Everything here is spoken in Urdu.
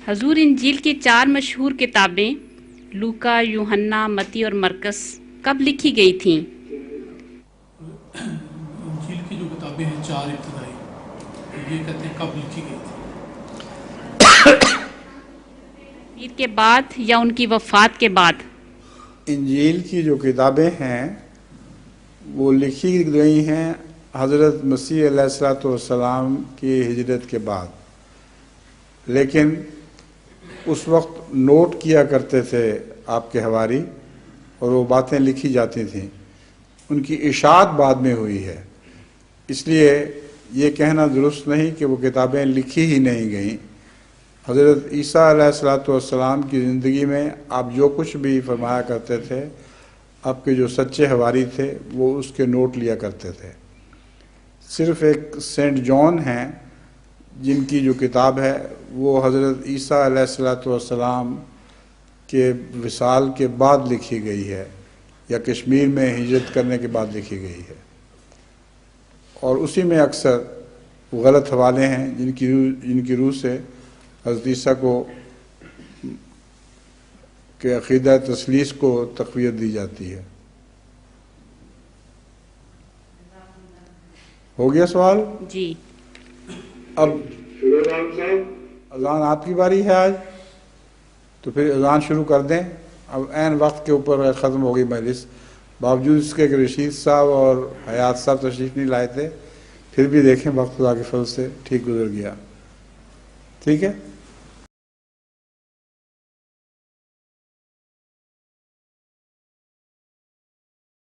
حضور انجیل کی 4 مشہور کتابیں لوکا، یوحنا، متی اور مرکس کب لکھی گئی تھیں؟ انجیل کی جو کتابیں ہیں 4 ابتدائی، یہ کہتے ہیں کب لکھی گئی تھی؟ پیر کے بعد یا ان کی وفات کے بعد؟ انجیل کی جو کتابیں ہیں وہ لکھی گئی ہیں حضرت مسیح علیہ الصلوۃ والسلام کی ہجرت کے بعد، لیکن اس وقت نوٹ کیا کرتے تھے آپ کے حواری اور وہ باتیں لکھی جاتی تھیں. ان کی اشاعت بعد میں ہوئی ہے، اس لیے یہ کہنا درست نہیں کہ وہ کتابیں لکھی ہی نہیں گئیں. حضرت عیسیٰ علیہ الصلوۃ والسلام کی زندگی میں آپ جو کچھ بھی فرمایا کرتے تھے، آپ کے جو سچے حواری تھے وہ اس کے نوٹ لیا کرتے تھے. صرف ایک سینٹ جان ہیں جن کی جو کتاب ہے وہ حضرت عیسیٰ علیہ الصلوۃ والسلام کے وصال کے بعد لکھی گئی ہے، یا کشمیر میں ہجرت کرنے کے بعد لکھی گئی ہے، اور اسی میں اکثر غلط حوالے ہیں جن کی روح سے حضرت عیسیٰ کو کہ عقیدہ تثلیث کو تقویت دی جاتی ہے. ہو گیا سوال؟ جی. اب اذان آپ کی باری ہے آج، تو پھر اذان شروع کر دیں. اب عین وقت کے اوپر ختم ہو گئی مجلس، باوجود اس کے کہ رشید صاحب اور حیات صاحب تشریف نہیں لائے تھے، پھر بھی دیکھیں وقت خدا کے فضل سے ٹھیک گزر گیا. ٹھیک ہے.